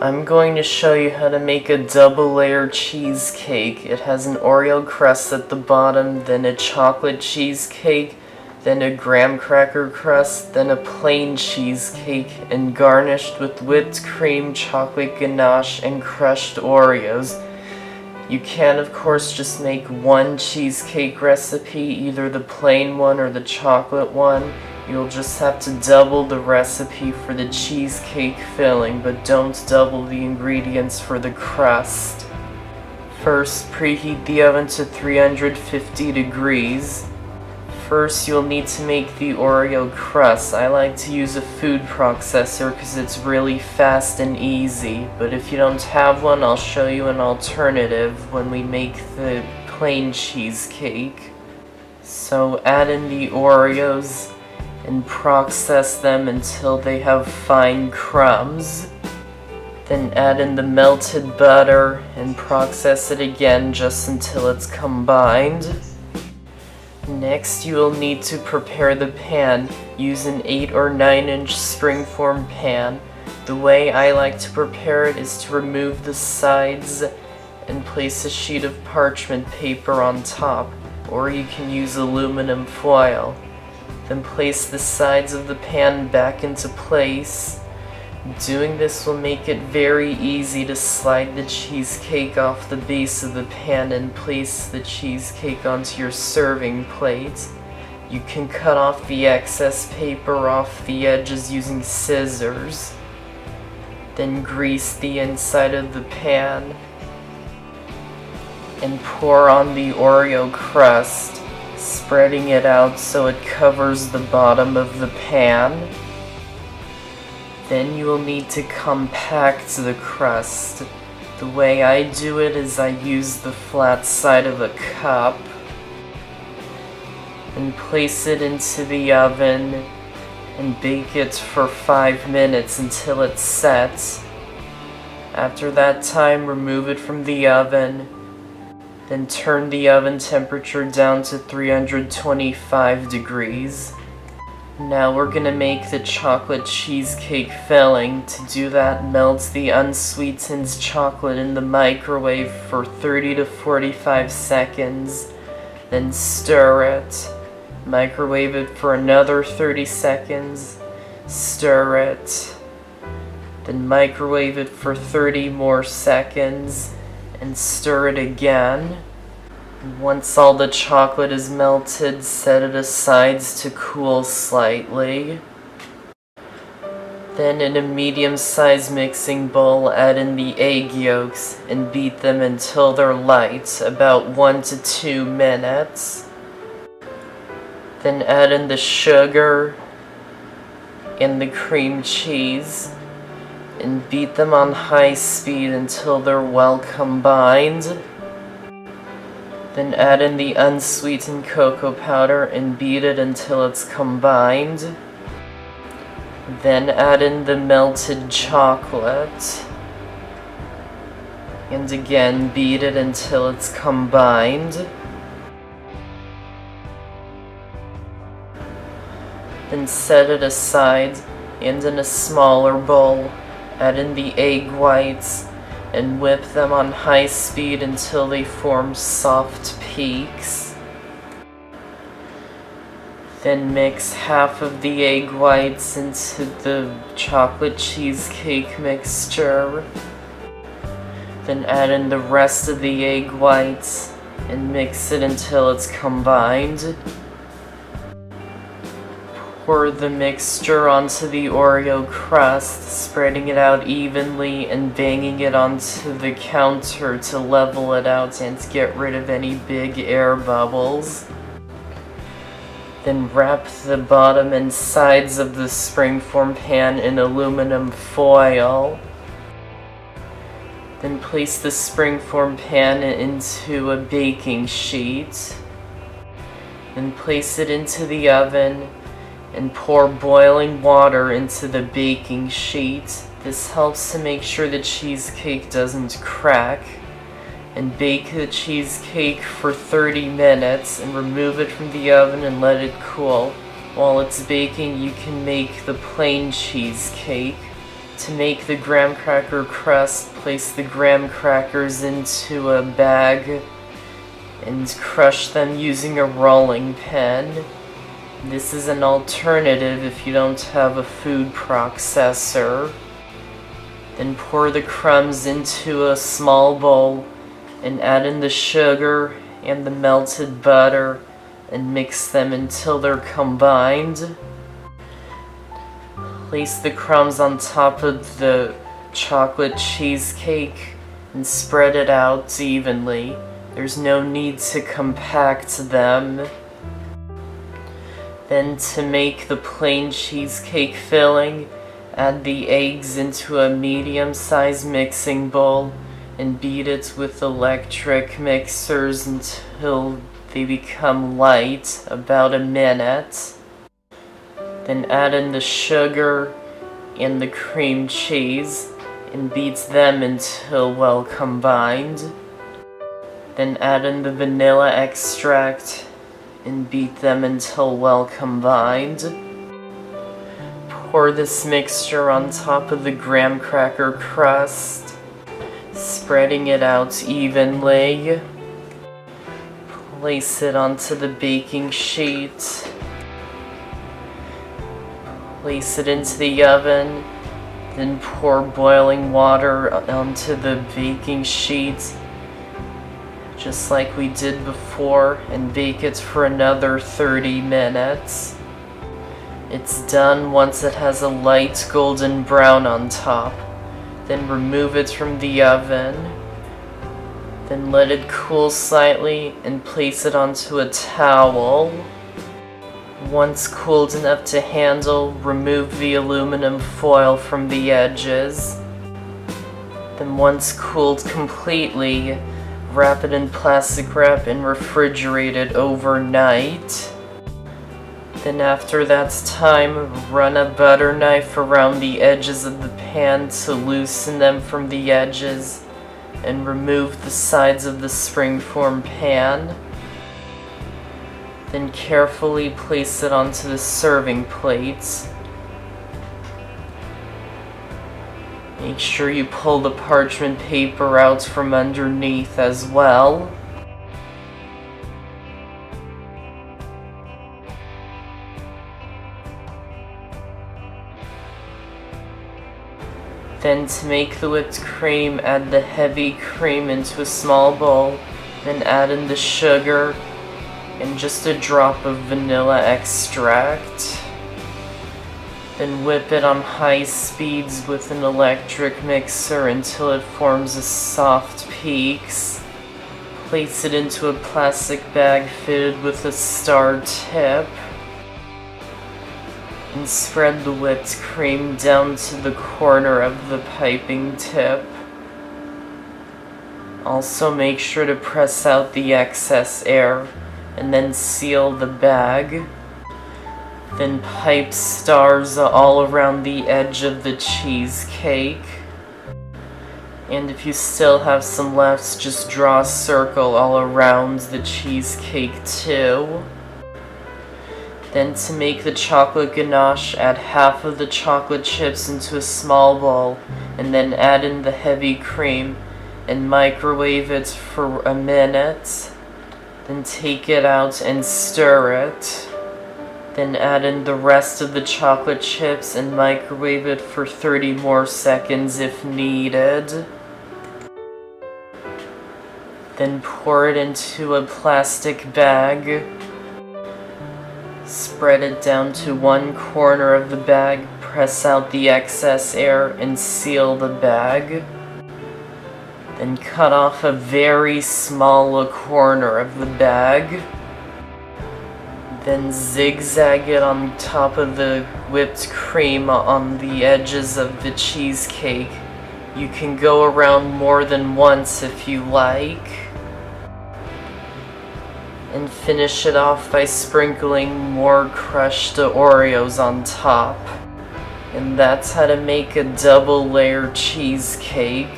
I'm going to show you how to make a double layer cheesecake. It has an Oreo crust at the bottom, then a chocolate cheesecake, then a graham cracker crust, then a plain cheesecake, and garnished with whipped cream, chocolate ganache, and crushed Oreos. You can, of course, just make one cheesecake recipe, either the plain one or the chocolate one. You'll just have to double the recipe for the cheesecake filling, but don't double the ingredients for the crust. First, preheat the oven to 350 degrees. First, you'll need to make the Oreo crust. I like to use a food processor because it's really fast and easy, but if you don't have one, I'll show you an alternative when we make the plain cheesecake. So add in the Oreos and process them until they have fine crumbs. Then add in the melted butter and process it again just until it's combined. Next, you will need to prepare the pan. Use an 8 or 9 inch springform pan. The way I like to prepare it is to remove the sides and place a sheet of parchment paper on top, or you can use aluminum foil. Then place the sides of the pan back into place. Doing this will make it very easy to slide the cheesecake off the base of the pan and place the cheesecake onto your serving plate. You can cut off the excess paper off the edges using scissors. Then grease the inside of the pan and pour on the Oreo crust, spreading it out so it covers the bottom of the pan. Then you will need to compact the crust. The way I do it is I use the flat side of a cup and place it into the oven and bake it for 5 minutes until it sets. After that time, remove it from the oven. Then turn the oven temperature down to 325 degrees. Now we're gonna make the chocolate cheesecake filling. To do that, melt the unsweetened chocolate in the microwave for 30 to 45 seconds. Then stir it. Microwave it for another 30 seconds. Stir it. Then microwave it for 30 more seconds. And stir it again. Once all the chocolate is melted, set it aside to cool slightly. Then in a medium-sized mixing bowl, add in the egg yolks and beat them until they're light, about 1 to 2 minutes. Then add in the sugar and the cream cheese and beat them on high speed until they're well combined. Then add in the unsweetened cocoa powder and beat it until it's combined. Then add in the melted chocolate. And again, beat it until it's combined. Then set it aside, and in a smaller bowl, add in the egg whites and whip them on high speed until they form soft peaks. Then mix half of the egg whites into the chocolate cheesecake mixture. Then add in the rest of the egg whites and mix it until it's combined. Pour the mixture onto the Oreo crust, spreading it out evenly and banging it onto the counter to level it out and to get rid of any big air bubbles. Then wrap the bottom and sides of the springform pan in aluminum foil. Then place the springform pan into a baking sheet. Then place it into the oven and pour boiling water into the baking sheet. This helps to make sure the cheesecake doesn't crack. And bake the cheesecake for 30 minutes and remove it from the oven and let it cool. While it's baking, you can make the plain cheesecake. To make the graham cracker crust, place the graham crackers into a bag and crush them using a rolling pin. This is an alternative if you don't have a food processor. Then pour the crumbs into a small bowl and add in the sugar and the melted butter and mix them until they're combined. Place the crumbs on top of the chocolate cheesecake and spread it out evenly. There's no need to compact them. Then to make the plain cheesecake filling, add the eggs into a medium-sized mixing bowl and beat it with electric mixers until they become light, about a minute. Then add in the sugar and the cream cheese and beat them until well combined. Then add in the vanilla extract and beat them until well combined. Pour this mixture on top of the graham cracker crust, spreading it out evenly. Place it onto the baking sheet. Place it into the oven, then pour boiling water onto the baking sheet, just like we did before, and bake it for another 30 minutes. It's done once it has a light golden brown on top. Then remove it from the oven. Then let it cool slightly and place it onto a towel. Once cooled enough to handle, remove the aluminum foil from the edges. Then once cooled completely, wrap it in plastic wrap and refrigerate it overnight. Then after that's time, run a butter knife around the edges of the pan to loosen them from the edges and remove the sides of the springform pan. Then carefully place it onto the serving plates. Make sure you pull the parchment paper out from underneath as well. Then to make the whipped cream, add the heavy cream into a small bowl, then add in the sugar and just a drop of vanilla extract. Then whip it on high speeds with an electric mixer until it forms a soft peaks. Place it into a plastic bag fitted with a star tip. And spread the whipped cream down to the corner of the piping tip. Also make sure to press out the excess air and then seal the bag. Then pipe stars all around the edge of the cheesecake. And if you still have some left, just draw a circle all around the cheesecake too. Then to make the chocolate ganache, add half of the chocolate chips into a small bowl and then add in the heavy cream and microwave it for a minute. Then take it out and stir it. Then add in the rest of the chocolate chips and microwave it for 30 more seconds if needed. Then pour it into a plastic bag. Spread it down to one corner of the bag, press out the excess air and seal the bag. Then cut off a very small corner of the bag. Then zigzag it on top of the whipped cream on the edges of the cheesecake. You can go around more than once if you like. And finish it off by sprinkling more crushed OREOS on top. And that's how to make a double layer cheesecake.